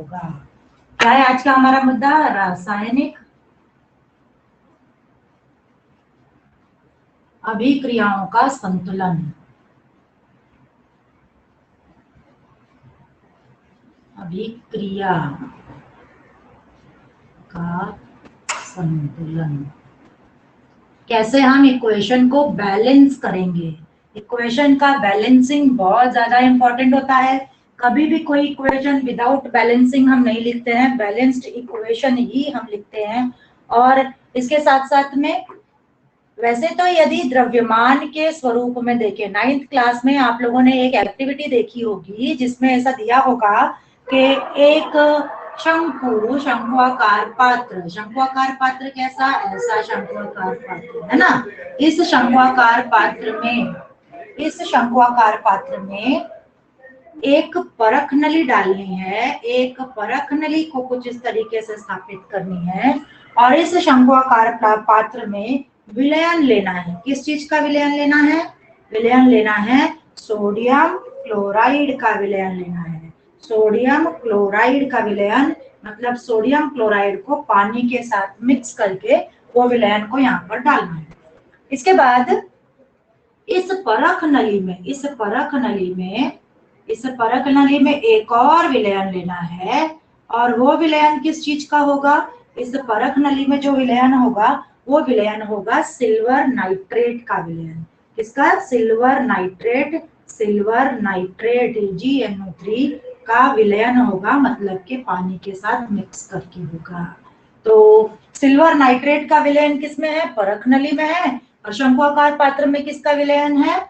होगा। क्या है आज का हमारा मुद्दा? रासायनिक अभिक्रियाओं का संतुलन। अभिक्रिया का संतुलन, कैसे हम इक्वेशन को बैलेंस करेंगे। इक्वेशन का बैलेंसिंग बहुत ज्यादा इंपॉर्टेंट होता है। कभी भी कोई इक्वेशन विदाउट बैलेंसिंग हम नहीं लिखते हैं, बैलेंस्ड इक्वेशन ही हम लिखते हैं। और इसके साथ साथ में वैसे तो यदि द्रव्यमान के स्वरूप में देखें, 9th क्लास में आप लोगों ने एक एक्टिविटी देखी होगी जिसमें ऐसा दिया होगा कि एक शंकु, शंकुआकार पात्र, शंकुआकार पात्र कैसा? ऐसा शंकुआकार पात्र है ना। इस शंकुआकार पात्र में एक परख नली डालनी है, एक परख नली को कुछ इस तरीके से स्थापित करनी है और इस शंकुआकार पात्र में विलयन लेना है। किस चीज का विलयन लेना है? विलयन लेना है सोडियम क्लोराइड का विलयन लेना है। सोडियम क्लोराइड का विलयन मतलब सोडियम क्लोराइड को पानी के साथ मिक्स करके वो विलयन को यहाँ पर डालना है। इसके बाद इस परख नली में एक और विलयन लेना है और वो विलयन किस चीज का होगा? इस परख नली में जो विलयन होगा वो विलयन होगा सिल्वर नाइट्रेट का विलयन। किसका? सिल्वर नाइट्रेट GNO3 का विलयन होगा, मतलब कि पानी के साथ मिक्स करके होगा। तो सिल्वर नाइट्रेट का विलयन किसमें है? परख नली में है। और शंकुआकार पात्र में किसका विलयन है?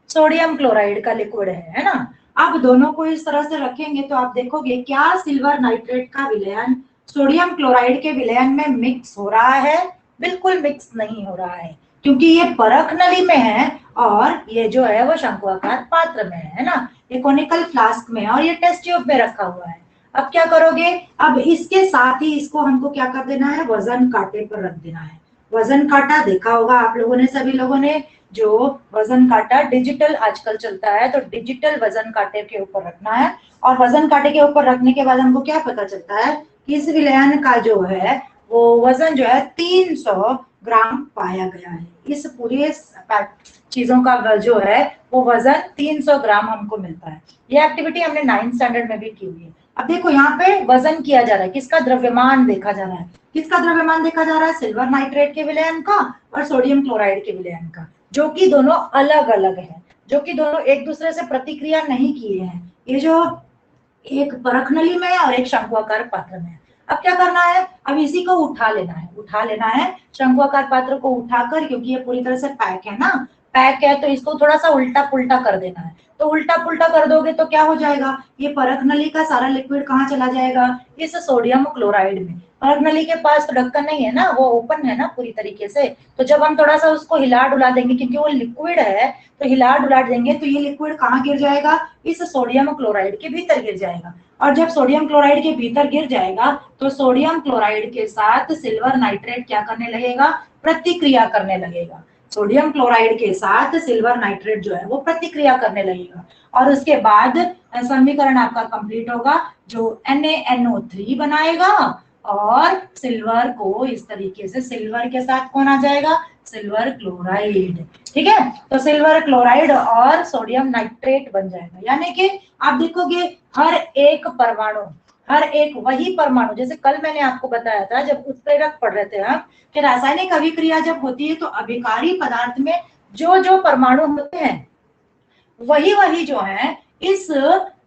सोडियम क्लोराइड का लिक्विड है ना। अब दोनों को इस तरह से रखेंगे तो आप देखोगे क्या सिल्वर नाइट्रेट का विलयन सोडियम क्लोराइड के विलयन में मिक्स हो रहा है? बिल्कुल मिक्स नहीं हो रहा है, क्योंकि ये परख नली में है और ये जो है वो शंकुआकार पात्र में है ना, ये कोनिकल फ्लास्क में है और ये टेस्ट ट्यूब में रखा हुआ है। अब क्या करोगे? अब इसके साथ ही इसको हमको क्या कर देना है? वजन कांटे पर रख देना है। वजन कांटा देखा होगा आप लोगों ने, सभी लोगों ने, जो वजन कांटा डिजिटल आजकल चलता है, तो डिजिटल वजन कांटे के ऊपर रखना है। और वजन कांटे के ऊपर रखने के बाद हमको क्या पता चलता है कि इस विलयन का जो है वो वजन जो है 300 ग्राम पाया गया है। इस पूरे चीजों का जो है वो वजन 300 ग्राम हमको मिलता है। ये एक्टिविटी हमने 9th स्टैंडर्ड में भी की हुई है। अब देखो यहाँ पे वजन किया जा रहा है, किसका? द्रव्यमान देखा जा रहा है। किसका द्रव्यमान देखा जा रहा है? सिल्वर नाइट्रेट के विलयन का और सोडियम क्लोराइड के विलयन का, जो कि दोनों अलग अलग है, जो कि दोनों एक दूसरे से प्रतिक्रिया नहीं किए हैं। ये जो एक परख नली में है और एक शंकुआकार पात्र में है। अब क्या करना है? अब इसी को उठा लेना है शंकुआकार पात्र को उठाकर, क्योंकि ये पूरी तरह से पैक है ना, पैक है तो इसको थोड़ा सा उल्टा पुल्टा कर देना है। तो उल्टा पुल्टा कर दोगे तो क्या हो जाएगा? ये परख नली का सारा लिक्विड कहाँ चला जाएगा? इस सोडियम क्लोराइड में। परख नली के पास तो ढक्कन नहीं है ना, वो ओपन है ना पूरी तरीके से, तो जब हम थोड़ा सा उसको हिला डुला देंगे, क्योंकि वो लिक्विड है, तो हिला डुला देंगे तो ये लिक्विड कहाँ गिर जाएगा? इस सोडियम क्लोराइड के भीतर गिर जाएगा। और जब सोडियम क्लोराइड के भीतर गिर जाएगा तो सोडियम क्लोराइड के साथ सिल्वर नाइट्रेट क्या करने लगेगा? प्रतिक्रिया करने लगेगा। सोडियम क्लोराइड के साथ सिल्वर नाइट्रेट जो है वो प्रतिक्रिया करने लगेगा और उसके बाद समीकरण आपका कंप्लीट होगा, जो NaNO3 बनाएगा और सिल्वर को इस तरीके से, सिल्वर के साथ कौन आ जाएगा? Silver chloride. ठीक है, तो सिल्वर क्लोराइड और सोडियम नाइट्रेट बन जाएगा। यानी कि आप देखोगे हर एक परमाणु, हर एक वही परमाणु, जैसे कल मैंने आपको बताया था जब उत्प्रेरक पढ़ रहे थे हम, कि रासायनिक अभिक्रिया जब होती है तो अभिकारी पदार्थ में जो जो परमाणु होते हैं वही वही जो है इस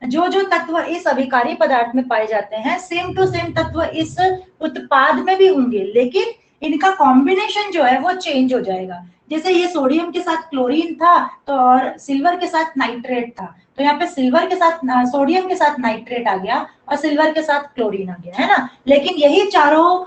जो जो तत्व इस अभिकारी पदार्थ में पाए जाते हैं, सेम टू सेम तत्व इस उत्पाद में भी होंगे, लेकिन इनका कॉम्बिनेशन जो है वो चेंज हो जाएगा। जैसे ये सोडियम के साथ क्लोरीन था तो और सिल्वर के साथ नाइट्रेट था, तो यहाँ पे सिल्वर के साथ सोडियम के साथ नाइट्रेट आ गया और सिल्वर के साथ क्लोरीन आ गया, है ना। लेकिन यही चारों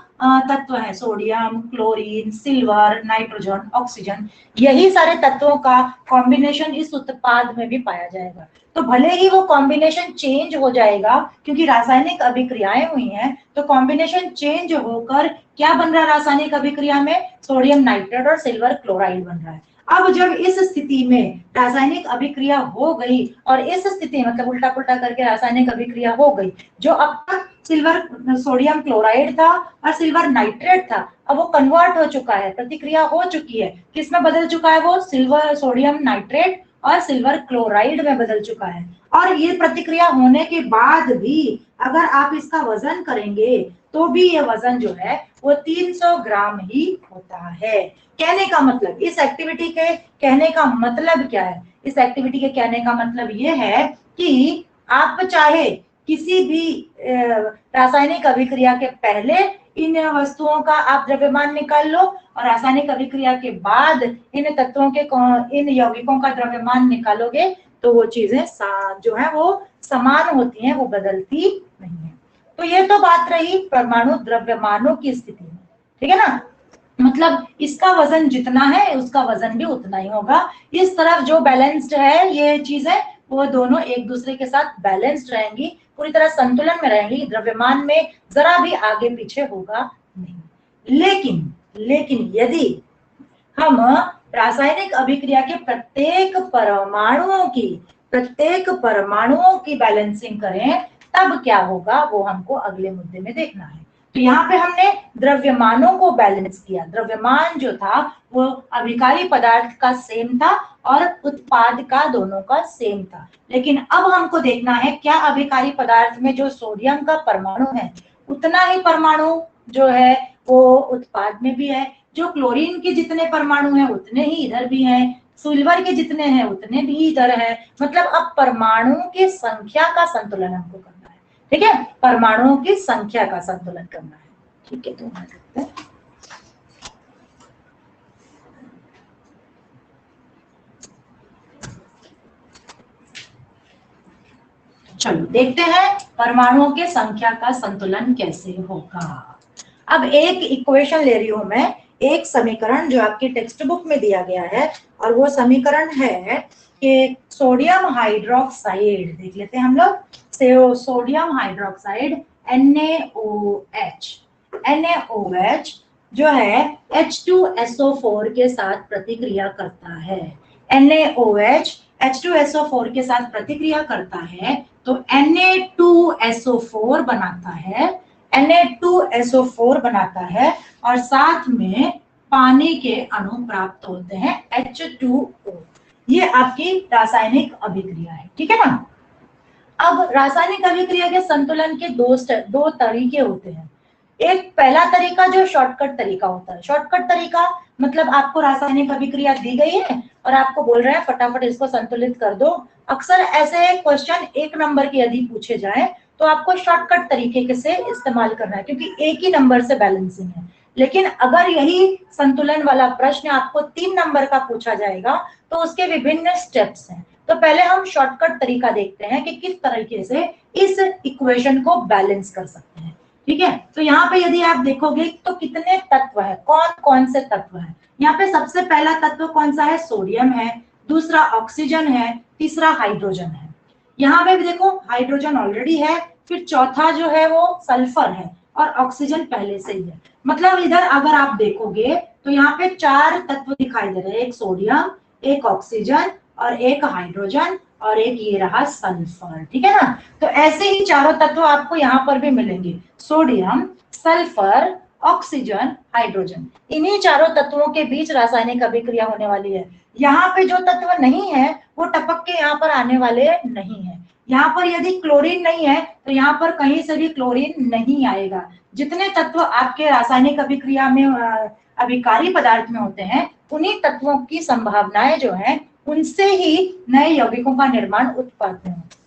तत्व है, sodium, chlorine, silver, nitrogen, oxygen, यही सारे तत्वों का कॉम्बिनेशन इस उत्पाद में भी पाया जाएगा। तो भले ही वो कॉम्बिनेशन चेंज हो जाएगा, क्योंकि रासायनिक अभिक्रियाएं हुई हैं, तो कॉम्बिनेशन चेंज होकर क्या बन रहा है रासायनिक अभिक्रिया में? सोडियम नाइट्रेट और सिल्वर क्लोराइड बन रहा है। अब जब इस स्थिति में रासायनिक अभिक्रिया हो गई और इस स्थिति मतलब उल्टा पुल्टा करके रासायनिक अभिक्रिया हो गई, जो अब तक सिल्वर सोडियम क्लोराइड था और सिल्वर नाइट्रेट था, अब वो कन्वर्ट हो चुका है, प्रतिक्रिया हो चुकी है, किसमें बदल चुका है वो, सिल्वर सोडियम नाइट्रेट और सिल्वर क्लोराइड में बदल चुका है। और ये प्रतिक्रिया होने के बाद भी अगर आप इसका वजन करेंगे तो भी ये वजन जो है वो 300 ग्राम ही होता है। कहने का मतलब, इस एक्टिविटी के कहने का मतलब क्या है, इस एक्टिविटी के कहने का मतलब ये है कि आप चाहे किसी भी रासायनिक अभिक्रिया के पहले इन वस्तुओं का आप द्रव्यमान निकाल लो और रासायनिक अभिक्रिया के बाद इन तत्वों के इन यौगिकों का द्रव्यमान निकालोगे तो वो चीजें जो है वो समान होती हैं, वो बदलती नहीं है। तो ये तो बात रही परमाणु द्रव्यमानों की स्थिति में, ठीक है ना, मतलब इसका वजन जितना है उसका वजन भी उतना ही होगा। इस तरफ जो बैलेंस्ड है ये चीजें वो दोनों एक दूसरे के साथ बैलेंस्ड रहेंगी, पूरी तरह संतुलन में रहेंगी, द्रव्यमान में जरा भी आगे पीछे होगा नहीं। लेकिन यदि हम रासायनिक अभिक्रिया के प्रत्येक परमाणुओं की बैलेंसिंग करें तब क्या होगा वो हमको अगले मुद्दे में देखना है। तो यहाँ पे हमने द्रव्यमानों को बैलेंस किया, द्रव्यमान जो था वो अभिकारी पदार्थ का सेम था और उत्पाद का दोनों का सेम था। लेकिन अब हमको देखना है क्या अभिकारी पदार्थ में जो सोडियम का परमाणु है उतना ही परमाणु जो है वो उत्पाद में भी है, जो क्लोरीन के जितने परमाणु हैं उतने ही इधर भी हैं, सिल्वर के जितने हैं उतने भी इधर है। मतलब अब परमाणुओं की संख्या का संतुलन हमको करना है, ठीक है, परमाणुओं की संख्या का संतुलन करना है, ठीक है। तो देखते हैं, चलो देखते हैं परमाणुओं के संख्या का संतुलन कैसे होगा। अब एक इक्वेशन ले रही हूं मैं, एक समीकरण जो आपकी टेक्स्ट बुक में दिया गया है, और वो समीकरण है कि सोडियम हाइड्रोक्साइड, देख लेते हैं हम लोग, सोडियम हाइड्रोक्साइड NaOH जो है H2SO4 के साथ प्रतिक्रिया करता है। NaOH H2SO4 के साथ प्रतिक्रिया करता है तो Na2SO4 बनाता है, Na2SO4 बनाता है और साथ में पानी के अणु प्राप्त होते हैं H2O। ये आपकी रासायनिक अभिक्रिया है, ठीक है ना। अब रासायनिक अभिक्रिया के संतुलन के दो तरीके होते हैं। एक पहला तरीका जो शॉर्टकट तरीका होता है, शॉर्टकट तरीका मतलब आपको रासायनिक अभिक्रिया दी गई है और आपको बोल रहे हैं फटाफट इसको संतुलित कर दो। अक्सर ऐसे क्वेश्चन 1 नंबर के यदि पूछे जाए तो आपको शॉर्टकट तरीके से इस्तेमाल करना है क्योंकि एक ही नंबर से बैलेंसिंग है। लेकिन अगर यही संतुलन वाला प्रश्न आपको 3 नंबर का पूछा जाएगा तो उसके विभिन्न स्टेप्स हैं। तो पहले हम शॉर्टकट तरीका देखते हैं कि किस तरीके से इस इक्वेशन को बैलेंस कर सकते हैं, ठीक है। तो यहाँ पे यदि आप देखोगे तो कितने तत्व है, कौन कौन से तत्व है। यहाँ पे सबसे पहला तत्व कौन सा है, सोडियम है, दूसरा ऑक्सीजन है, तीसरा हाइड्रोजन है। यहाँ पे भी देखो हाइड्रोजन ऑलरेडी है, फिर चौथा जो है वो सल्फर है और ऑक्सीजन पहले से ही है। मतलब इधर अगर आप देखोगे तो यहाँ पे 4 तत्व दिखाई दे रहे हैं, एक सोडियम, एक ऑक्सीजन और एक हाइड्रोजन और एक ये रहा सल्फर, ठीक है ना। तो ऐसे ही चारों तत्व आपको यहाँ पर भी मिलेंगे, सोडियम, सल्फर, ऑक्सीजन, हाइड्रोजन। इन्हीं चारों तत्वों के बीच रासायनिक अभिक्रिया होने वाली है। यहाँ पे जो तत्व नहीं है वो टपक के यहाँ पर आने वाले नहीं है। यहाँ पर यदि क्लोरीन नहीं है तो यहाँ पर कहीं से भी क्लोरीन नहीं आएगा। जितने तत्व आपके रासायनिक अभिक्रिया में अभिकारी पदार्थ में होते हैं उन्हीं तत्वों की संभावनाएं जो है उनसे ही नए यौगिकों का निर्माण उत्पाद में होता है,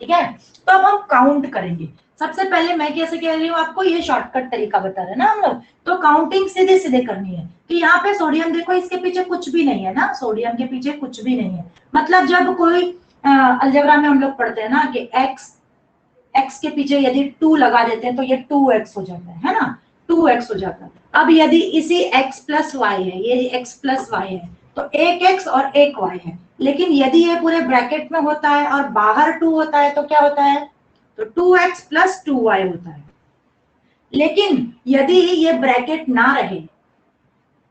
ठीक है। तो अब हम काउंट करेंगे। सबसे पहले मैं कैसे कह रही हूँ आपको, ये शॉर्टकट तरीका बता रहे हैं ना हम लोग, तो काउंटिंग सीधे सीधे करनी है कि यहाँ पे सोडियम देखो इसके पीछे कुछ भी नहीं है ना, सोडियम के पीछे कुछ भी नहीं है। मतलब जब कोई अलजेब्रा में हम लोग पढ़ते हैं ना कि x के पीछे यदि 2 लगा देते हैं तो ये 2x हो जाता है ना, 2x हो जाता है। अब यदि इसी x प्लस वाई है, ये x प्लस वाई है तो एक x और एक y है। लेकिन यदि ये पूरे ब्रैकेट में होता है और बाहर 2 होता है तो क्या होता है, तो 2x प्लस 2y होता है। लेकिन यदि ये ब्रैकेट ना रहे,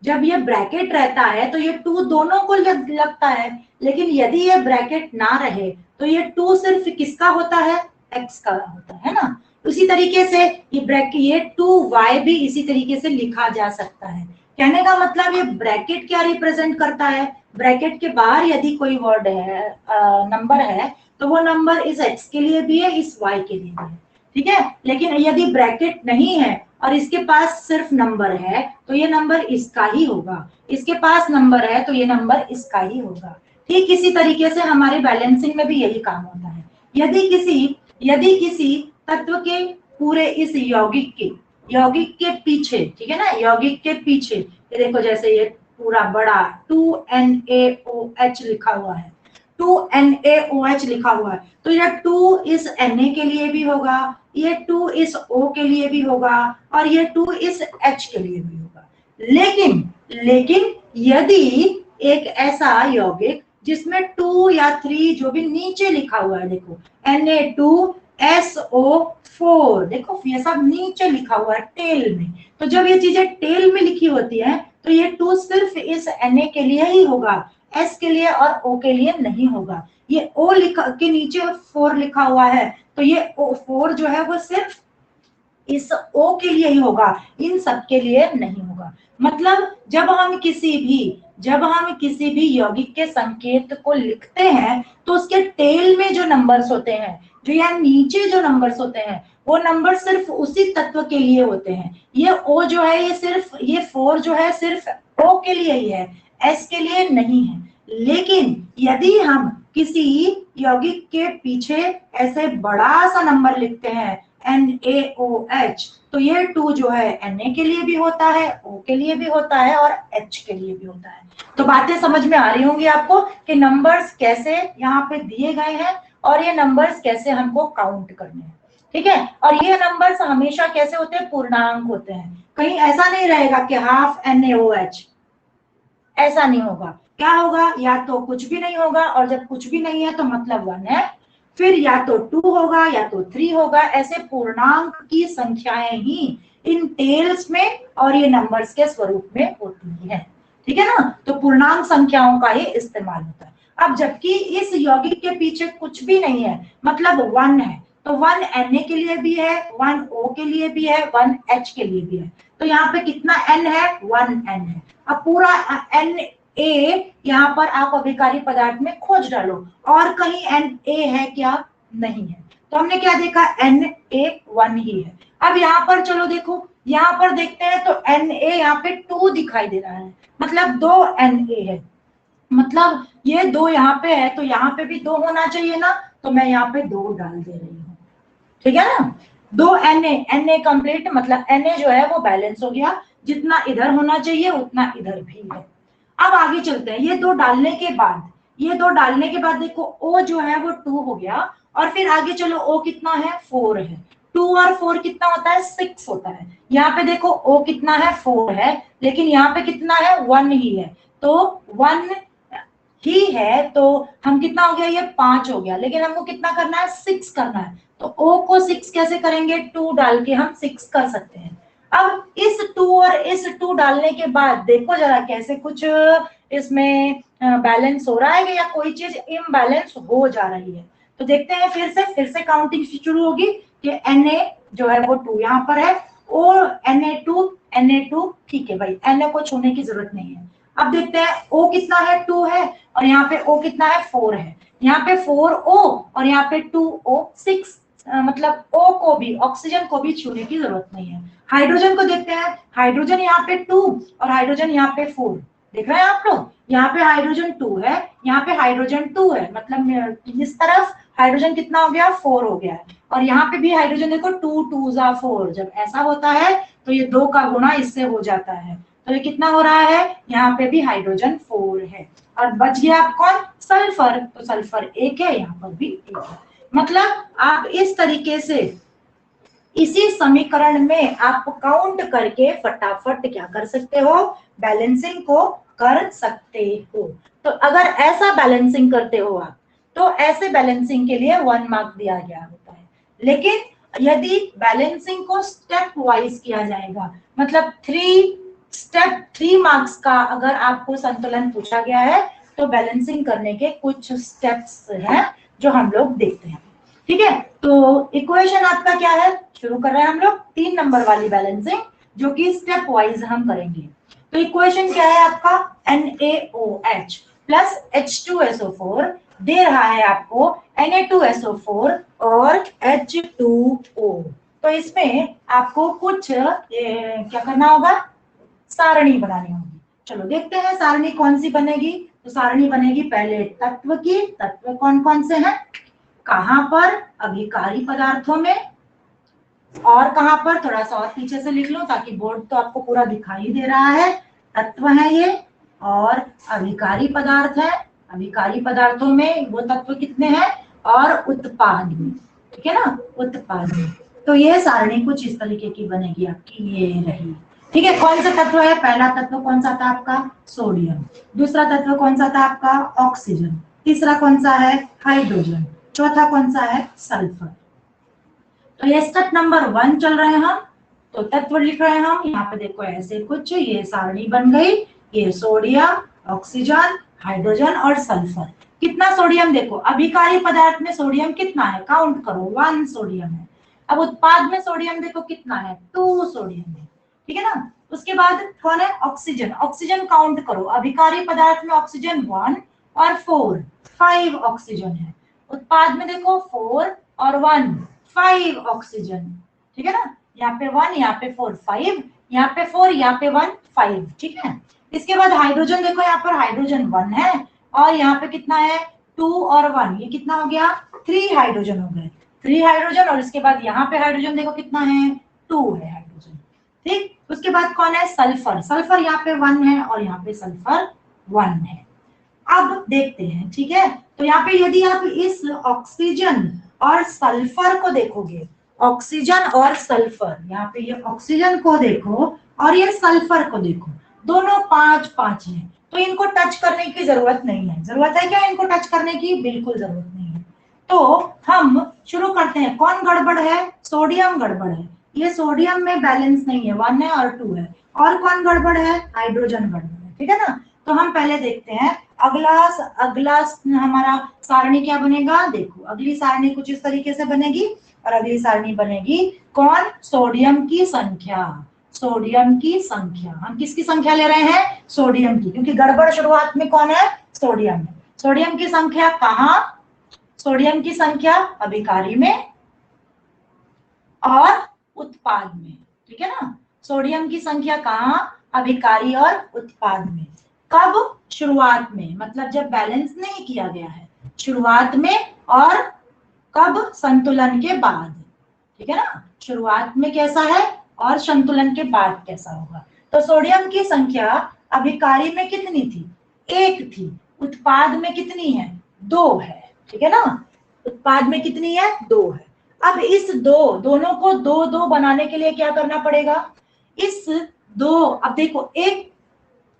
जब ये ब्रैकेट रहता है तो ये 2 दोनों को लगता है, लेकिन यदि ये ब्रैकेट ना रहे तो ये 2 सिर्फ किसका होता है, x का होता है ना। उसी तरीके से ये ब्रैकेट, ये 2y भी इसी तरीके से लिखा जा सकता है। कहने का मतलब ये ब्रैकेट क्या रिप्रेजेंट करता है, ब्रैकेट के बाहर यदि कोई वर्ड है, नंबर है, तो वो नंबर इस x के लिए भी है, इस y के लिए भी है, ठीक है। लेकिन यदि ब्रैकेट नहीं है और इसके पास सिर्फ नंबर है तो ये नंबर इसका ही होगा, इसके पास नंबर है तो ये नंबर इसका ही होगा। ठीक इसी तरीके से हमारे बैलेंसिंग में भी यही काम होता है। यदि किसी तत्व के पूरे इस यौगिक के पीछे, ठीक है ना, यौगिक के पीछे ये देखो, जैसे ये पूरा बड़ा 2NaOH लिखा हुआ है, 2NaOH लिखा हुआ है, तो ये 2 इस Na के लिए भी होगा, ये 2 इस O के लिए भी होगा और ये 2 इस H के लिए भी होगा। लेकिन यदि एक ऐसा यौगिक जिसमें 2 या 3 जो भी नीचे लिखा हुआ है, देखो Na2SO4, देखो ये सब नीचे लिखा हुआ है टेल में, तो जब ये चीजें टेल में लिखी होती है तो ये 2 सिर्फ इस Na के लिए ही होगा, S के लिए और O के लिए नहीं होगा। ये O लिखा के नीचे 4 लिखा हुआ है, तो ये 4 जो है वो सिर्फ इस O के लिए ही होगा, इन सब के लिए नहीं होगा। मतलब जब हम किसी भी यौगिक के संकेत को लिखते हैं तो उसके टेल में जो नंबर्स होते हैं, जो यहाँ नीचे जो नंबर्स होते हैं, वो नंबर सिर्फ उसी तत्व के लिए होते हैं। ये O जो है ये 4 जो है सिर्फ O के लिए ही है, S के लिए नहीं है। लेकिन यदि हम किसी यौगिक के पीछे ऐसे बड़ा सा नंबर लिखते हैं NaOH, तो ये 2 जो है Na के लिए भी होता है, O के लिए भी होता है और H के लिए भी होता है। तो बातें समझ में आ रही होंगी आपको कि नंबर्स कैसे यहाँ पे दिए गए हैं और ये नंबर्स कैसे हमको काउंट करने हैं, ठीक है। और ये नंबर्स हमेशा कैसे होते हैं, पूर्णांक होते हैं। कहीं ऐसा नहीं रहेगा कि हाफ NaOH, ऐसा नहीं होगा। क्या होगा, या तो कुछ भी नहीं होगा, और जब कुछ भी नहीं है तो मतलब 1 है, फिर या तो 2 होगा या तो 3 होगा। ऐसे पूर्णांक की संख्याएं ही इन टेल्स में और ये नंबर्स के स्वरूप में होती है, ठीक है ना। तो पूर्णांक संख्याओं का ही इस्तेमाल होता है। अब जबकि इस यौगिक के पीछे कुछ भी नहीं है, मतलब 1 है, तो 1 Na के लिए भी है, 1 O के लिए भी है, 1 H के लिए भी है। तो यहाँ पे कितना N है, 1 N है। अब पूरा Na यहाँ पर आप अभिकारी पदार्थ में खोज डालो, और कहीं Na है क्या, नहीं है। तो हमने क्या देखा, Na 1 ही है। अब यहाँ पर चलो देखो, यहाँ पर देखते हैं तो Na यहाँ पे 2 दिखाई दे रहा है, मतलब 2 Na है, मतलब ये 2 यहाँ पे है तो यहाँ पे भी 2 होना चाहिए ना, तो मैं यहाँ पे 2 डाल दे रही हूँ, ठीक है ना। 2 Na कंप्लीट, मतलब Na जो है वो बैलेंस हो गया, जितना इधर होना चाहिए उतना इधर भी है। अब आगे चलते हैं, ये 2 डालने के बाद देखो O जो है वो 2 हो गया, और फिर आगे चलो O कितना है, 4 है। 2 और 4 कितना होता है, 6 होता है। यहाँ पे देखो O कितना है, 4 है, लेकिन यहाँ पे कितना है, 1 ही है, तो 1 ही है, तो हम कितना हो गया, ये 5 हो गया, लेकिन हमको कितना करना है, 6 करना है। तो O को 6 कैसे करेंगे, 2 डाल के हम 6 कर सकते हैं। अब इस 2 और इस 2 डालने के बाद देखो जरा कैसे कुछ इसमें बैलेंस हो रहा है या कोई चीज इम्बैलेंस हो जा रही है। तो देखते हैं, फिर से काउंटिंग शुरू होगी कि Na जो है वो 2 यहाँ पर है, और Na2 ठीक है भाई, Na को छूने की जरूरत नहीं है। अब देखते हैं O कितना है, 2 है, और यहाँ पे O कितना है, 4 है। यहाँ पे 4O और यहाँ पे 2O 6, मतलब O को भी, ऑक्सीजन को भी छूने की जरूरत नहीं है। हाइड्रोजन को देखते हैं, हाइड्रोजन यहाँ पे 2 और हाइड्रोजन यहाँ पे 4, देख रहे हैं आप लोग, यहाँ पे हाइड्रोजन 2 है, यहाँ पे हाइड्रोजन 2 है, मतलब इस तरफ हाइड्रोजन कितना हो गया, 4 हो गया है, और यहाँ पे भी हाइड्रोजन देखो 2 2 4। जब ऐसा होता है तो ये 2 का गुणा इससे हो जाता है, तो ये कितना हो रहा है, यहाँ पे भी हाइड्रोजन 4 है, और बच गया आप कौन, सल्फर, तो सल्फर 1 है, यहाँ पर भी 1 है। मतलब आप इस तरीके से इसी समीकरण में आप काउंट करके फटाफट क्या कर सकते हो, बैलेंसिंग को कर सकते हो। तो अगर ऐसा बैलेंसिंग करते हो आप, तो ऐसे बैलेंसिंग के लिए 1 मार्क दिया गया होता है। लेकिन यदि बैलेंसिंग को स्टेप वाइज किया जाएगा, मतलब 3 मार्क्स का अगर आपको संतुलन पूछा गया है, तो बैलेंसिंग करने के कुछ स्टेप्स हैं जो हम लोग देखते हैं, ठीक है। तो इक्वेशन आपका क्या है, शुरू कर रहे हैं हम लोग 3 नंबर वाली बैलेंसिंग, जो कि स्टेप वाइज हम करेंगे। तो इक्वेशन क्या है आपका, NaOH प्लस H2SO4 दे रहा है आपको Na2SO4 और H2O। तो इसमें आपको कुछ क्या करना होगा, सारणी बनानी होगी। चलो देखते हैं सारणी कौन सी बनेगी। तो सारणी बनेगी पहले तत्व की, तत्व कौन कौन से हैं, कहां पर, अभिकारी पदार्थों में, और कहां पर, थोड़ा सा और पीछे से लिख लो ताकि बोर्ड तो आपको पूरा दिखाई दे रहा है। तत्व है ये और अभिकारी पदार्थ है, अभिकारी पदार्थों में वो तत्व कितने हैं, और उत्पाद में, ठीक है ना, उत्पाद में। तो ये सारणी कुछ इस तरीके की बनेगी आपकी, ये रही, ठीक है। कौन सा तत्व है, पहला तत्व कौन सा था आपका, सोडियम। दूसरा तत्व कौन सा था आपका, ऑक्सीजन। तीसरा कौन सा है, हाइड्रोजन। चौथा कौन सा है, सल्फर। तो ये स्टेप नंबर 1 चल रहे हैं हम। तो तत्व लिख रहे हैं हम यहाँ पे, देखो ऐसे कुछ ये सारणी बन गई। ये सोडियम, ऑक्सीजन, हाइड्रोजन और सल्फर। कितना सोडियम, देखो अभिकारी पदार्थ में सोडियम कितना है, काउंट करो, 1 सोडियम है। अब उत्पाद में सोडियम देखो कितना है, 2 सोडियम है, ठीक है ना। उसके बाद कौन है, ऑक्सीजन। ऑक्सीजन काउंट करो, अभिकारी पदार्थ में ऑक्सीजन 1 और 4, 5 ऑक्सीजन है। उत्पाद में देखो 4 और 1, 5 ऑक्सीजन, ठीक है ना। यहाँ पे 1, यहाँ पे 4, 5, यहाँ पे 4, यहाँ पे 1, 5, ठीक है। इसके बाद हाइड्रोजन देखो, यहाँ पर हाइड्रोजन 1 है और यहाँ पे कितना है, 2 और 1, ये कितना हो गया, 3 हाइड्रोजन हो गए, 3 हाइड्रोजन। और इसके बाद यहाँ पे हाइड्रोजन देखो कितना है, 2 है हाइड्रोजन, ठीक। उसके बाद कौन है, सल्फर। सल्फर यहाँ पे 1 है और यहाँ पे सल्फर 1 है। अब देखते हैं, ठीक है। तो यहाँ पे यदि आप इस ऑक्सीजन और सल्फर को देखोगे, ऑक्सीजन और सल्फर, यहाँ पे ये ऑक्सीजन को देखो और ये सल्फर को देखो, दोनों 5-5 हैं। तो इनको टच करने की जरूरत नहीं है। जरूरत है क्या इनको टच करने की, बिल्कुल जरूरत नहीं है। तो हम शुरू करते हैं। कौन गड़बड़ है, सोडियम गड़बड़ है। ये सोडियम में बैलेंस नहीं है, 1 है और 2 है। और कौन गड़बड़ है, हाइड्रोजन गड़बड़ है, ठीक है ना। तो हम पहले देखते हैं अगला हमारा सारणी क्या बनेगा। देखो अगली सारणी कुछ इस तरीके से बनेगी और अगली सारणी बनेगी कौन, सोडियम की संख्या। सोडियम की संख्या, हम किसकी संख्या ले रहे हैं, सोडियम की, क्योंकि गड़बड़ शुरुआत में कौन है, सोडियम है। सोडियम की संख्या कहाँ, सोडियम की संख्या अभिकारी में और उत्पाद में, ठीक है ना। सोडियम की संख्या कहाँ, अभिकारी और उत्पाद में। कब, शुरुआत में, मतलब जब बैलेंस नहीं किया गया है, शुरुआत में। और कब, संतुलन के बाद, ठीक है ना। शुरुआत में कैसा है और संतुलन के बाद कैसा होगा। तो सोडियम की संख्या अभिकारी में कितनी थी, 1 थी। उत्पाद में कितनी है, 2 है, ठीक है ना। उत्पाद में कितनी है, 2 है। अब इस दोनों को 2-2 बनाने के लिए क्या करना पड़ेगा, इस 2, अब देखो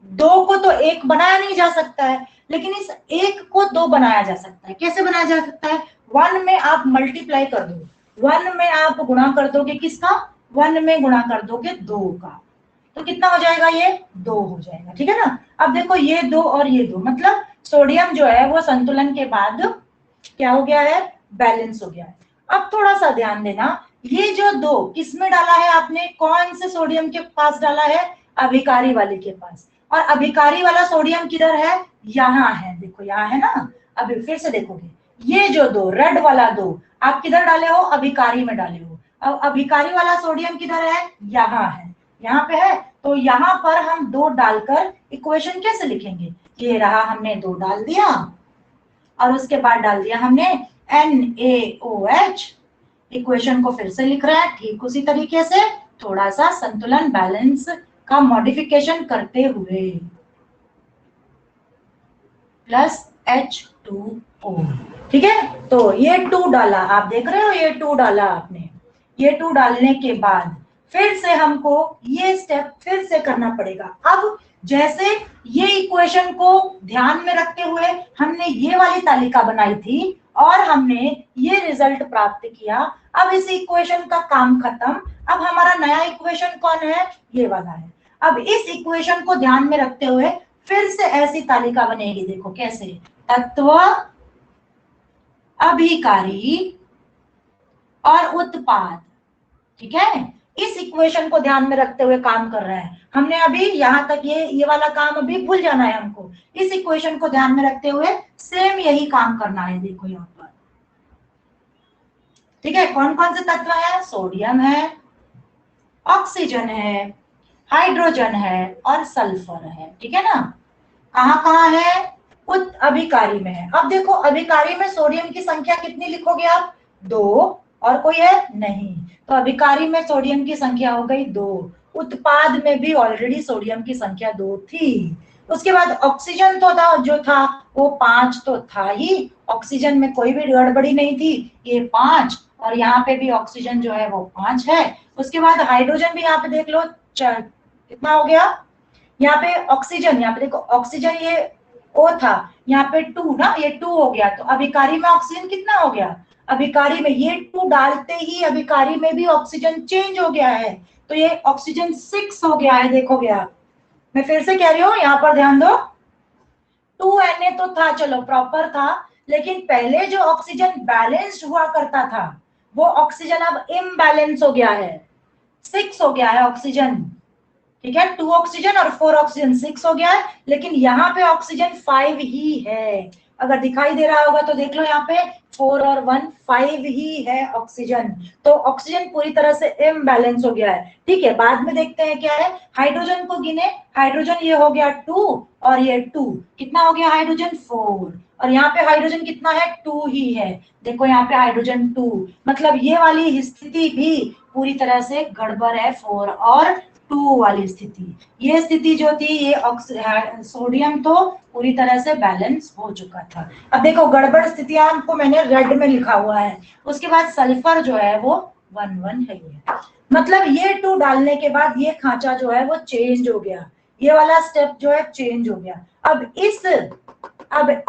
2 को तो 1 बनाया नहीं जा सकता है, लेकिन इस 1 को 2 बनाया जा सकता है। कैसे बनाया जा सकता है, 1 में आप मल्टीप्लाई कर दो, 1 में आप गुणा कर दोगे किसका, 1 में गुणा कर दोगे 2 का, तो कितना हो जाएगा, ये 2 हो जाएगा, ठीक है ना। अब देखो ये 2 और ये 2, मतलब सोडियम जो है वो संतुलन के बाद क्या हो गया है, बैलेंस हो गया है। अब थोड़ा सा ध्यान देना, ये जो 2 किसमें डाला है आपने, कौन से सोडियम के पास डाला है, अभिकारी वाले के पास। और अभिकारी वाला सोडियम किधर है, यहाँ है, देखो यहाँ है ना। अभी फिर से देखोगे, ये जो 2 रेड वाला 2 आप किधर डाले हो, अभिकारी में डाले हो। अब अभिकारी वाला सोडियम किधर है, यहाँ है, यहाँ पे है। तो यहाँ पर हम 2 डालकर इक्वेशन कैसे लिखेंगे, ये रहा, हमने 2 डाल दिया और उसके बाद डाल दिया हमने NaOH। इक्वेशन को फिर से लिख रहे हैं ठीक उसी तरीके से, थोड़ा सा संतुलन बैलेंस का मॉडिफिकेशन करते हुए, प्लस H2O, ठीक है। तो ये 2 डाला, आप देख रहे हो, ये 2 डाला आपने। ये 2 डालने के बाद फिर से हमको ये स्टेप फिर से करना पड़ेगा। अब जैसे ये इक्वेशन को ध्यान में रखते हुए हमने ये वाली तालिका बनाई थी और हमने ये रिजल्ट प्राप्त किया, अब इस इक्वेशन का काम खत्म। अब हमारा नया इक्वेशन कौन है, ये वाला है। अब इस इक्वेशन को ध्यान में रखते हुए फिर से ऐसी तालिका बनेगी, देखो कैसे, तत्व, अभिकारी और उत्पाद, ठीक है, इस इक्वेशन को ध्यान में रखते हुए काम कर रहा है। हमने अभी यहां तक ये वाला काम अभी भूल जाना है हमको। इस इक्वेशन को ध्यान में रखते हुए सेम यही काम करना है। देखो यहाँ पर, ठीक है, कौन कौन से तत्व है? सोडियम है, ऑक्सीजन है, हाइड्रोजन है और सल्फर है। ठीक है ना। कहाँ कहाँ है? अभिकारी में है। अब देखो, अभिकारी में सोडियम की संख्या कितनी लिखोगे आप? 2। और कोई है? नहीं। तो अभिकारी में सोडियम की संख्या हो गई 2। उत्पाद में भी ऑलरेडी सोडियम की संख्या 2 थी। उसके बाद ऑक्सीजन तो था, जो था वो 5 तो था ही। ऑक्सीजन में कोई भी गड़बड़ी नहीं थी, ये 5। और यहाँ पे भी ऑक्सीजन जो है वो 5 है। उसके बाद हाइड्रोजन भी यहाँ पे देख लो, कितना हो गया? यहाँ पे ऑक्सीजन, यहाँ पे देखो ऑक्सीजन ये O था, यहाँ पे 2 ना, ये 2 हो गया। तो अभिकारी में ऑक्सीजन कितना हो गया? अभिकारी में ये 2 डालते ही अभिकारी में भी ऑक्सीजन चेंज हो गया है, तो ये ऑक्सीजन 6 हो गया है। देखोगे आप, मैं फिर से कह रही हूँ, यहाँ पर ध्यान दो। 2Na तो था, चलो प्रॉपर था, लेकिन पहले जो ऑक्सीजन बैलेंस्ड हुआ करता था, वो ऑक्सीजन अब इम्बैलेंस हो गया है, 6 हो गया है ऑक्सीजन। ठीक है, 2 ऑक्सीजन और 4 ऑक्सीजन 6 हो गया है, लेकिन यहाँ पे ऑक्सीजन 5 ही है। अगर दिखाई दे रहा होगा तो देख लो, यहाँ पे 4 और 1 5 ही है ऑक्सीजन। तो ऑक्सीजन पूरी तरह से इम्बैलेंस हो गया है। ठीक है, बाद में देखते हैं क्या है। हाइड्रोजन को गिने, हाइड्रोजन ये हो गया 2 और ये 2, कितना हो गया हाइड्रोजन? 4। और यहाँ पे हाइड्रोजन कितना है? 2 ही है। देखो यहाँ पे हाइड्रोजन 2, मतलब ये वाली स्थिति भी पूरी तरह से गड़बड़ है, 4 और 2 वाली स्थिति। ये स्थिति जो थी, ये सोडियम तो पूरी तरह से बैलेंस हो चुका था। अब देखो, गड़बड़ स्थितियां को मैंने रेड में लिखा हुआ है। उसके बाद सल्फर जो है वो 1 है ये। मतलब ये 2 डालने के बाद ये खांचा जो है वो चेंज हो गया, ये वाला स्टेप जो है चेंज हो गया। अब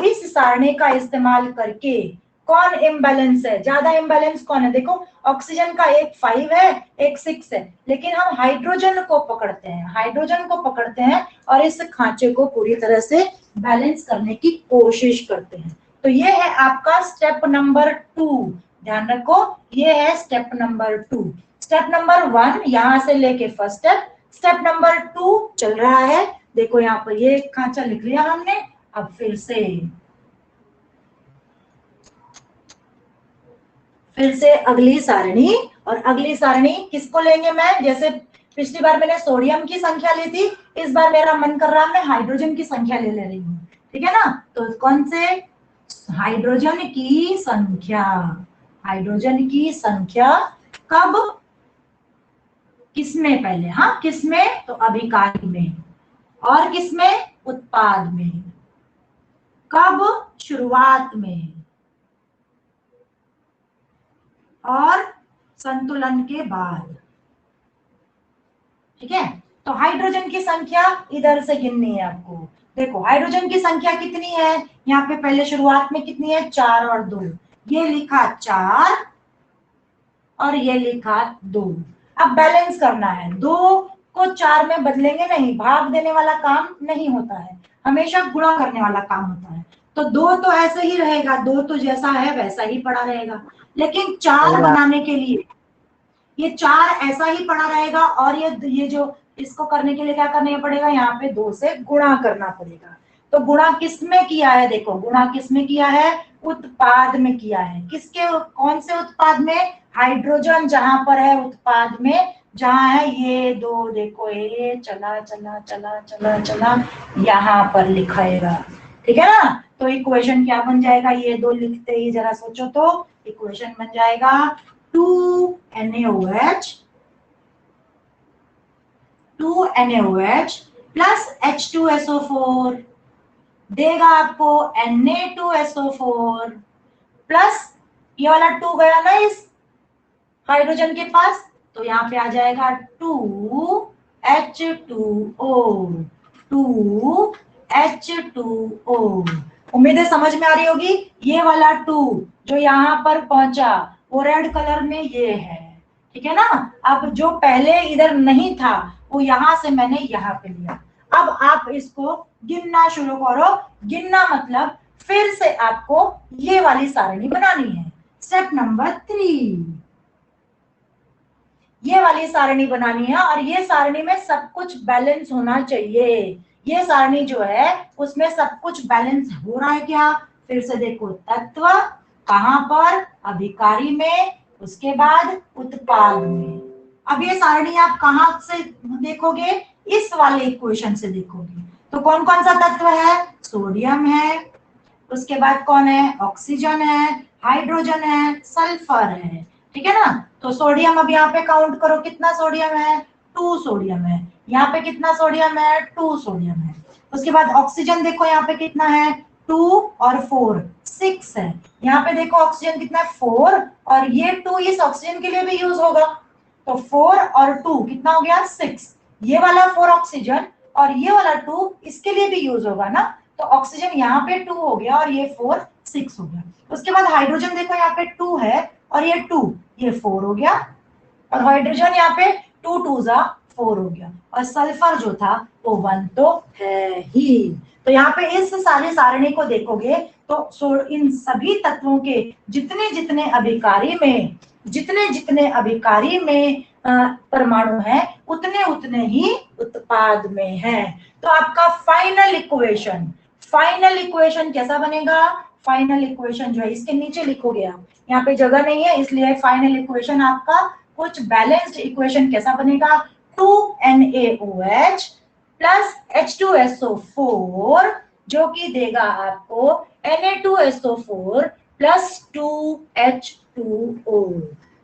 इस सारणी का इस्तेमाल करके कौन इम्बैलेंस है? ज्यादा इम्बैलेंस कौन है? देखो, ऑक्सीजन का एक 5 है, एक 6 है, लेकिन हम हाइड्रोजन को पकड़ते हैं, हाइड्रोजन को पकड़ते हैं और इस खांचे को पूरी तरह से बैलेंस करने की कोशिश करते हैं। तो ये है आपका स्टेप नंबर 2। ध्यान रखो, ये है स्टेप नंबर 2। स्टेप नंबर 1 यहां से लेके फर्स्ट स्टेप, स्टेप नंबर 2 चल रहा है। देखो यहाँ पर ये खांचा लिख लिया हमने। अब फिर से अगली सारणी, और अगली सारणी किसको लेंगे? मैं जैसे पिछली बार मैंने सोडियम की संख्या ली थी, इस बार मेरा मन कर रहा है मैं हाइड्रोजन की संख्या ले रही हूँ। ठीक है ना। तो कौन से? हाइड्रोजन की संख्या। हाइड्रोजन की संख्या कब, किसमें? पहले, हाँ किसमें? तो अभिकारी में। और किसमें? उत्पाद में। कब? शुरुआत में। और संतुलन के बाद। ठीक है, तो हाइड्रोजन की संख्या इधर से गिननी है आपको। देखो हाइड्रोजन की संख्या कितनी है यहाँ पे? पहले शुरुआत में कितनी है? 4 और 2। ये लिखा 4 और ये लिखा 2। अब बैलेंस करना है, 2 को 4 में बदलेंगे नहीं, भाग देने वाला काम नहीं होता है, हमेशा गुणा करने वाला काम होता है। तो 2 तो ऐसे ही रहेगा, 2 तो जैसा है वैसा ही पड़ा रहेगा, लेकिन 4 बनाने के लिए ये 4 ऐसा ही पड़ा रहेगा, और ये जो इसको करने के लिए क्या करना पड़ेगा? यहाँ पे 2 से गुणा करना पड़ेगा। तो गुणा किस में किया है? देखो, गुणा किस में किया है? उत्पाद में किया है। किसके? कौन से उत्पाद में? हाइड्रोजन जहां पर है उत्पाद में, जहां है ये 2, देखो ये चला चला चला चला चला यहाँ पर लिखाएगा। ठीक है ना। तो इक्वेशन क्या बन जाएगा? ये 2 लिखते ही जरा सोचो तो इक्वेशन बन जाएगा 2NaOH प्लस H2SO4 देगा आपको Na2SO4 प्लस ये वाला 2 गया ना इस हाइड्रोजन के पास, तो यहाँ पे आ जाएगा 2H2O। उम्मीद है समझ में आ रही होगी। ये वाला 2 जो यहाँ पर पहुंचा वो रेड कलर में ये है। ठीक है ना। अब जो पहले इधर नहीं था वो यहां से मैंने यहाँ पे लिया। अब आप इसको गिनना शुरू करो। गिनना मतलब फिर से आपको ये वाली सारणी बनानी है। स्टेप नंबर 3, ये वाली सारणी बनानी है और ये सारणी में सब कुछ बैलेंस होना चाहिए। ये सारणी जो है उसमें सब कुछ बैलेंस हो रहा है क्या? फिर से देखो, तत्व कहां पर? अभिकारी में, उसके बाद उत्पाद में। अब ये सारणी आप कहां से देखोगे? इस वाले इक्वेशन से देखोगे। तो कौन कौन सा तत्व है? सोडियम है, उसके बाद कौन है? ऑक्सीजन है, हाइड्रोजन है, सल्फर है। ठीक है ना? तो सोडियम अब यहाँ पे काउंट करो, कितना सोडियम है? 2 सोडियम है। यहाँ पे कितना सोडियम है? 2 सोडियम है। उसके बाद ऑक्सीजन देखो यहाँ पे कितना है? 2 और 4 6 है। यहाँ पे देखो ऑक्सीजन कितना है? 4, और ये 2 इस ऑक्सीजन के लिए भी यूज होगा, तो 4 और 2 कितना हो गया? 6। ये वाला 4 ऑक्सीजन और ये वाला 2 इसके लिए भी यूज होगा ना, तो ऑक्सीजन यहाँ पे 2 हो गया और ये 4 6 हो गया। उसके बाद हाइड्रोजन देखो यहाँ पे 2 है और ये 2, ये 4 हो गया, और हाइड्रोजन यहाँ पे 2 2 जा 4 हो गया, और सल्फर जो था वो 1 तो है ही। तो यहाँ पे इस सारे सारणी को देखोगे तो इन सभी तत्वों के जितने जितने अभिकारी में परमाणु है उतने उतने ही उत्पाद में है। तो आपका फाइनल इक्वेशन कैसा बनेगा? फाइनल इक्वेशन जो है इसके नीचे लिखोगे आप, यहाँ पे जगह नहीं है इसलिए फाइनल इक्वेशन आपका कुछ बैलेंस्ड इक्वेशन कैसा बनेगा? 2NaOH प्लस H2SO4 जो कि देगा आपको Na2SO4 प्लस 2H2O।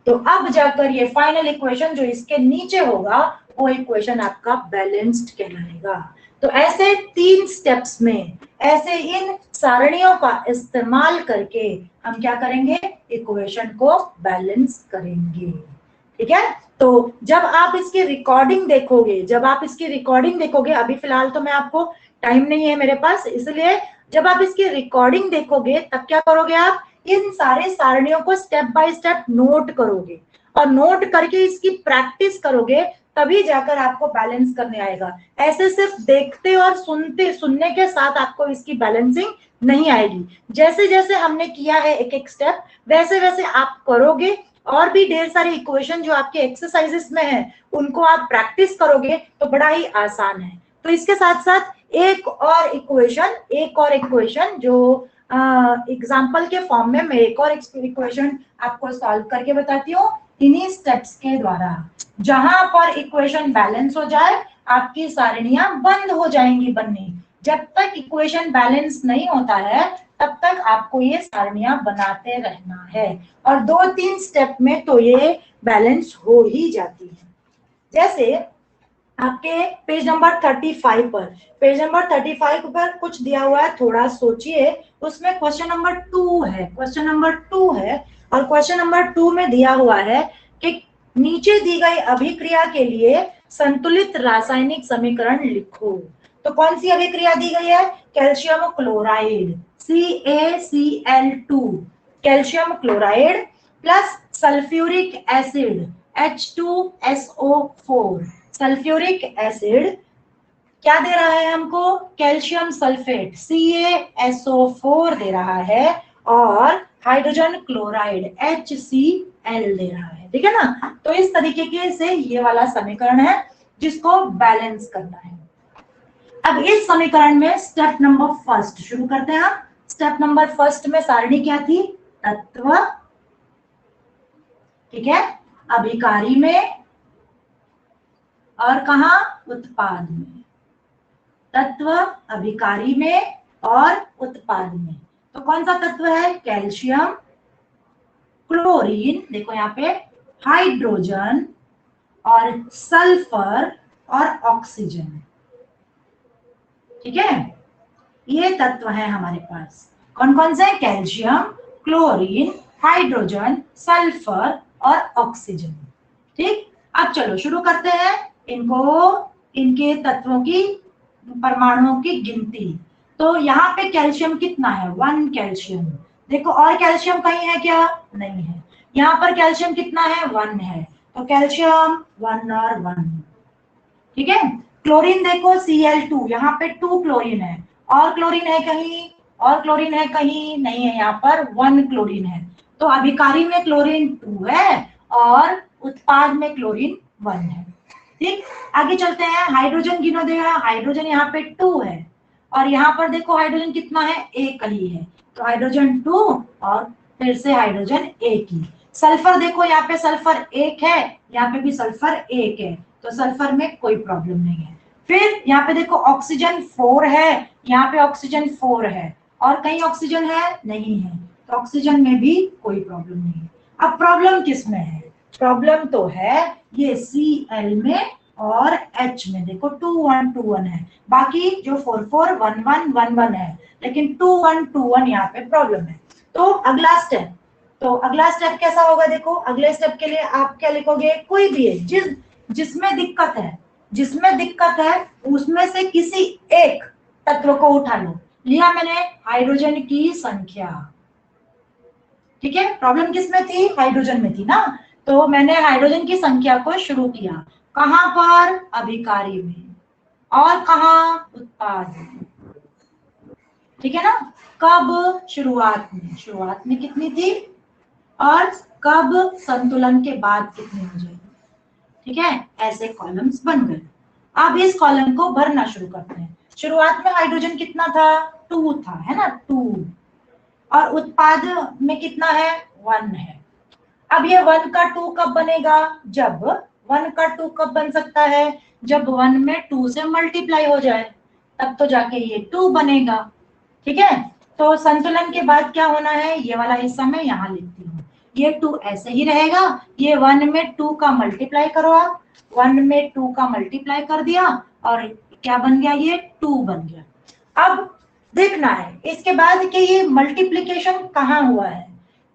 तो अब जाकर ये फाइनल इक्वेशन जो इसके नीचे होगा वो इक्वेशन आपका बैलेंस्ड कहलाएगा। तो ऐसे 3 स्टेप्स में, ऐसे इन सारणियों का इस्तेमाल करके हम क्या करेंगे? इक्वेशन को बैलेंस करेंगे। ठीक है? तो जब आप इसकी रिकॉर्डिंग देखोगे, अभी फिलहाल तो मैं आपको टाइम नहीं है मेरे पास, इसलिए जब आप इसकी रिकॉर्डिंग देखोगे तब क्या करोगे? आप इन सारे सारणियों को स्टेप बाय स्टेप नोट करोगे, और नोट करके इसकी प्रैक्टिस करोगे, तभी जाकर आपको बैलेंस करने आएगा। ऐसे सिर्फ देखते और सुनने के साथ आपको इसकी बैलेंसिंग नहीं आएगी। जैसे जैसे हमने किया है एक एक स्टेप, वैसे वैसे आप करोगे, और भी ढेर सारे इक्वेशन जो आपके एक्सरसाइजेस में है उनको आप प्रैक्टिस करोगे तो बड़ा ही आसान है। तो इसके साथ साथ एक और इक्वेशन जो एग्जाम्पल के फॉर्म में मैं एक और इक्वेशन आपको सॉल्व करके बताती हूँ इन्हीं स्टेप्स के द्वारा। जहां पर इक्वेशन बैलेंस हो जाए आपकी सारणियां बंद हो जाएंगी बननी। जब तक इक्वेशन बैलेंस नहीं होता है तब तक आपको ये सारणियां बनाते रहना है, और 2-3 स्टेप में तो ये बैलेंस हो ही जाती है। जैसे आपके पेज नंबर 35 पर कुछ दिया हुआ है, थोड़ा सोचिए। उसमें क्वेश्चन नंबर 2 है, और क्वेश्चन नंबर 2 में दिया हुआ है कि नीचे दी गई अभिक्रिया के लिए संतुलित रासायनिक समीकरण लिखो। तो कौन सी अभिक्रिया दी गई है? Calcium chloride CaCl2, calcium chloride plus sulphuric acid H2SO4। Sulphuric acid क्या दे रहा है हमको? कैल्शियम सल्फेट CaSO4 दे रहा है, और हाइड्रोजन क्लोराइड HCl दे रहा है। ठीक है ना? तो इस तरीके से ये वाला समीकरण है जिसको बैलेंस करना है। अब इस समीकरण में स्टेप नंबर फर्स्ट शुरू करते हैं। स्टेप नंबर फर्स्ट में सारणी क्या थी? तत्व, ठीक है, अभिकारी में, और कहा? उत्पाद में। तत्व, अभिकारी में और उत्पाद में। तो कौन सा तत्व है? कैल्शियम, क्लोरीन, देखो यहाँ पे, हाइड्रोजन और सल्फर और ऑक्सीजन। ठीक है? ये तत्व है हमारे पास। कौन कौन से? कैल्शियम, क्लोरीन, हाइड्रोजन, सल्फर और ऑक्सीजन। ठीक, अब चलो शुरू करते हैं इनके तत्वों की, परमाणुओं की गिनती। तो यहाँ पे कैल्शियम कितना है? 1 कैल्शियम। देखो और कैल्शियम कहीं है क्या? नहीं है। यहाँ पर कैल्शियम कितना है? 1 है। तो कैल्शियम 1 और 1। ठीक है? क्लोरीन देखो Cl2, यहाँ पे 2 क्लोरीन है। और क्लोरीन है कहीं? और क्लोरीन है कहीं? नहीं है, यहाँ पर 1 क्लोरीन है। तो अभिकारी में क्लोरीन 2 है और उत्पाद में क्लोरीन 1 है। ठीक, आगे चलते हैं, हाइड्रोजन गिनो देगा, हाइड्रोजन यहाँ पे 2 है और यहाँ पर देखो हाइड्रोजन कितना है, एक ही है, तो हाइड्रोजन 2 और फिर से हाइड्रोजन एक ही। सल्फर देखो यहाँ पे सल्फर 1 है, यहाँ पे भी सल्फर 1 है, तो सल्फर में कोई प्रॉब्लम नहीं है। फिर यहाँ पे देखो ऑक्सीजन 4 है, यहाँ पे ऑक्सीजन 4 है और कहीं ऑक्सीजन है नहीं है, तो ऑक्सीजन में भी कोई प्रॉब्लम नहीं है। अब प्रॉब्लम किस में है, प्रॉब्लम तो है ये Cl में और H में, देखो 2 1 2 1 है, बाकी जो 4 4 1 1 1 1 है, लेकिन 2 1 2 1 यहाँ पे प्रॉब्लम है। तो अगला स्टेप, तो अगला स्टेप कैसा होगा, देखो अगले स्टेप के लिए आप क्या लिखोगे, कोई भी है जिसमें दिक्कत है, जिसमें दिक्कत है उसमें से किसी एक तत्व को उठा लो। लिया मैंने हाइड्रोजन की संख्या, ठीक है, प्रॉब्लम किसमें थी, हाइड्रोजन में थी ना, तो मैंने हाइड्रोजन की संख्या को शुरू किया, कहां पर, अभिकारी में, और कहां, उत्पाद में, ठीक है ना। कब, शुरुआत में, शुरुआत में कितनी थी और कब संतुलन के बाद कितनी हो जाएगी, ठीक है, ऐसे कॉलम्स बन गए। अब इस कॉलम को भरना शुरू करते हैं। शुरुआत में हाइड्रोजन कितना था, 2 था, है ना, 2, और उत्पाद में कितना है, 1 है। अब ये 1 का 2 कब बनेगा, जब 1 का 2 कब बन सकता है, जब 1 में 2 से मल्टीप्लाई हो जाए, तब तो जाके ये 2 बनेगा, ठीक है। तो संतुलन के बाद क्या होना है, ये वाला हिस्सा मैं यहाँ लिखती हूँ, ये 2 ऐसे ही रहेगा, ये 1 में 2 का मल्टीप्लाई करो, आप 1 में 2 का मल्टीप्लाई कर दिया और क्या बन गया, ये 2 बन गया। अब देखना है इसके बाद कि ये मल्टीप्लिकेशन कहाँ हुआ है,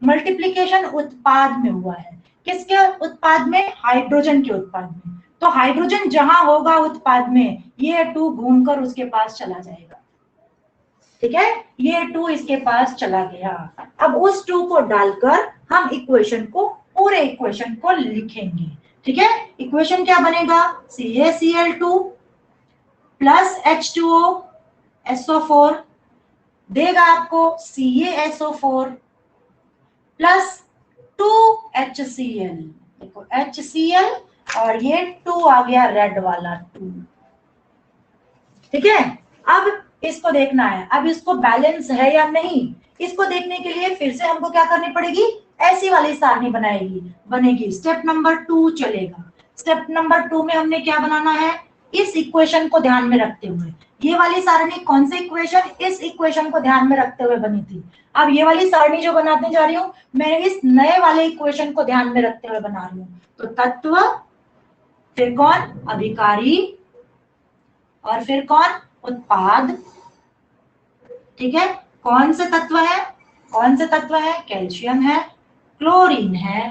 मल्टीप्लिकेशन उत्पाद में हुआ है, किसके उत्पाद में, हाइड्रोजन के उत्पाद में। तो हाइड्रोजन जहां होगा उत्पाद में, ये 2 घूमकर उसके पास चला जाएगा, ठीक है, ये 2 इसके पास चला गया। अब उस 2 को डालकर हम इक्वेशन को, पूरे इक्वेशन को लिखेंगे, ठीक है। इक्वेशन क्या बनेगा, CaCl2 प्लस H2O SO4 देगा आपको CaSO4 प्लस 2HCl, देखो HCl और ये 2 आ गया रेड वाला 2, ठीक है। अब इसको देखना है, अब इसको बैलेंस है या नहीं, इसको देखने के लिए फिर से हमको क्या करनी पड़ेगी, ऐसी वाली सारणी बनेगी। स्टेप नंबर 2 चलेगा। स्टेप नंबर 2 में हमने क्या बनाना है, इस इक्वेशन को ध्यान में रखते हुए, ये वाली सारणी कौन सी इक्वेशन, इस इक्वेशन को ध्यान में रखते हुए बनी थी। अब ये वाली सारणी जो बनाने जा रही हूँ मैं, इस नए वाले इक्वेशन को ध्यान में रखते हुए बना रही हूँ। तो तत्व, फिर कौन, अभिकारी, और फिर कौन, उत्पाद, ठीक है। कौन से तत्व है, कौन से तत्व है, कैल्शियम है, क्लोरीन है,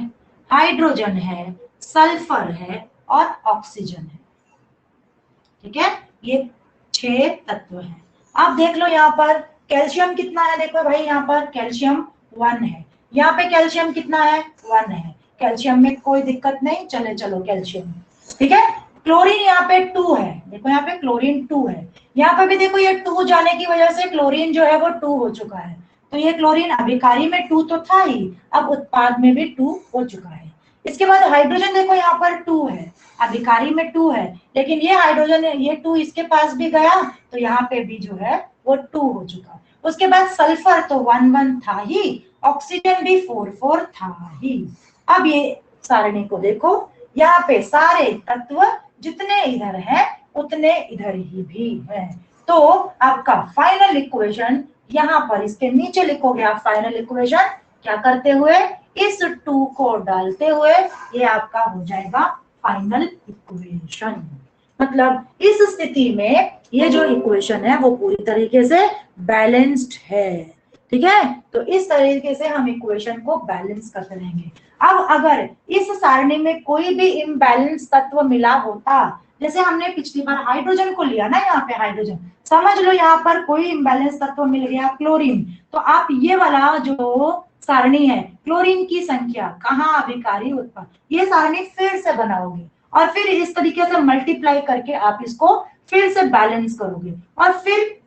हाइड्रोजन है, सल्फर है और ऑक्सीजन है, ठीक है, ये 6 तत्व हैं। अब देख लो यहाँ पर कैल्शियम कितना है, देखो भाई यहाँ पर कैल्शियम 1 है, यहाँ पे कैल्शियम कितना है, 1 है, कैल्शियम में कोई दिक्कत नहीं, चलो कैल्शियम, ठीक है। क्लोरीन यहाँ पे 2 है, देखो यहाँ पे क्लोरीन 2 है, यहाँ पे भी देखो ये 2 जाने की वजह से क्लोरीन जो है वो 2 हो चुका है, तो ये क्लोरीन अभिकारी में 2 तो था ही, अब उत्पाद में भी 2 हो चुका है। इसके बाद हाइड्रोजन देखो यहाँ पर 2 है, अभिकारी में 2 है, लेकिन ये हाइड्रोजन ये 2 इसके पास भी गया, तो यहाँ पे भी जो है वो 2 हो चुका। उसके बाद सल्फर तो 1 1 था ही, ऑक्सीजन भी 4 4 था ही। अब ये सारणी को देखो, यहाँ पे सारे तत्व जितने इधर हैं उतने इधर ही भी हैं। तो आपका फाइनल इक्वेशन यहाँ पर इसके नीचे लिखोगे आप, फाइनल इक्वेशन क्या करते हुए, इस 2 को डालते हुए ये आपका हो जाएगा फाइनल इक्वेशन। मतलब इस स्थिति में ये जो इक्वेशन है वो पूरी तरीके से बैलेंस्ड है, ठीक है। तो इस तरीके से हम इक्वेशन को बैलेंस करते रहेंगे। अब अगर इस सारणी में कोई भी इम्बैलेंस तत्व मिला होता, जैसे हमने पिछली बार हाइड्रोजन को लिया ना, यहाँ पे हाइड्रोजन, समझ लो यहाँ पर कोई इम्बैलेंस तत्व मिल गया क्लोरीन, तो आप ये वाला जो सारणी है, क्लोरीन की संख्या, कहाँ, अभिकारी, उत्पाद, ये सारणी फिर से बनाओगे और फिर इस तरीके से मल्टीप्लाई करके आप इसको फिर से बैलेंस करोगे और फिर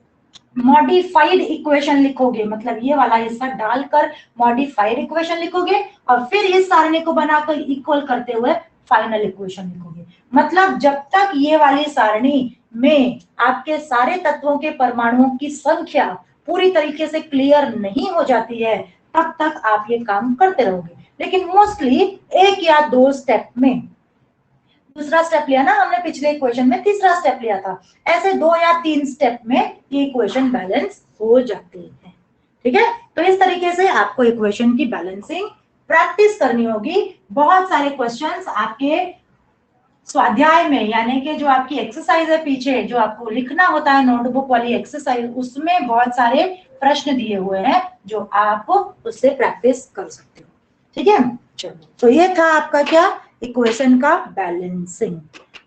मॉडिफाइड इक्वेशन लिखोगे, मतलब ये वाला हिस्सा डालकर मॉडिफाइड इक्वेशन लिखोगे और फिर इस सारणी को बनाकर इक्वल करते हुए फाइनल इक्वेशन लिखोगे। मतलब जब तक ये वाली सारणी में आपके सारे तत्वों के परमाणुओं की संख्या पूरी तरीके से क्लियर नहीं हो जाती है तब तक आप ये काम करते रहोगे। लेकिन मोस्टली 1 या 2 स्टेप में, दूसरा स्टेप लिया ना हमने पिछले इक्वेशन में, तीसरा स्टेप लिया था, ऐसे 2 या 3 स्टेप में ये इक्वेशन बैलेंस हो जाती है। ठीक है, तो इस तरीके से आपको इक्वेशन की बैलेंसिंग प्रैक्टिस करनी होगी। बहुत सारे क्वेश्चंस आपके स्वाध्याय में, यानी कि जो आपकी एक्सरसाइज है पीछे जो आपको लिखना होता है नोटबुक वाली एक्सरसाइज, उसमें बहुत सारे प्रश्न दिए हुए हैं जो आप उससे प्रैक्टिस कर सकते हो। ठीक है, चलो तो ये था आपका क्या, इक्वेशन का बैलेंसिंग।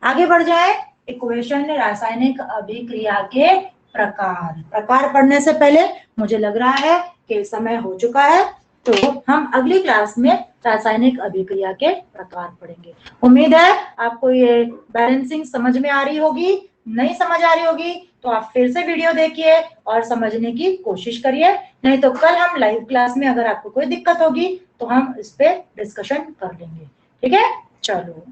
आगे बढ़ जाए, इक्वेशन रासायनिक अभिक्रिया के प्रकार। प्रकार पढ़ने से पहले मुझे लग रहा है कि समय हो चुका है, तो हम अगली क्लास में रासायनिक अभिक्रिया के प्रकार पढ़ेंगे। उम्मीद है आपको ये बैलेंसिंग समझ में आ रही होगी। नहीं समझ आ रही होगी तो आप फिर से वीडियो देखिए और समझने की कोशिश करिए, नहीं तो कल हम लाइव क्लास में अगर आपको कोई दिक्कत होगी तो हम इस पे डिस्कशन कर लेंगे। ठीक है, चलो।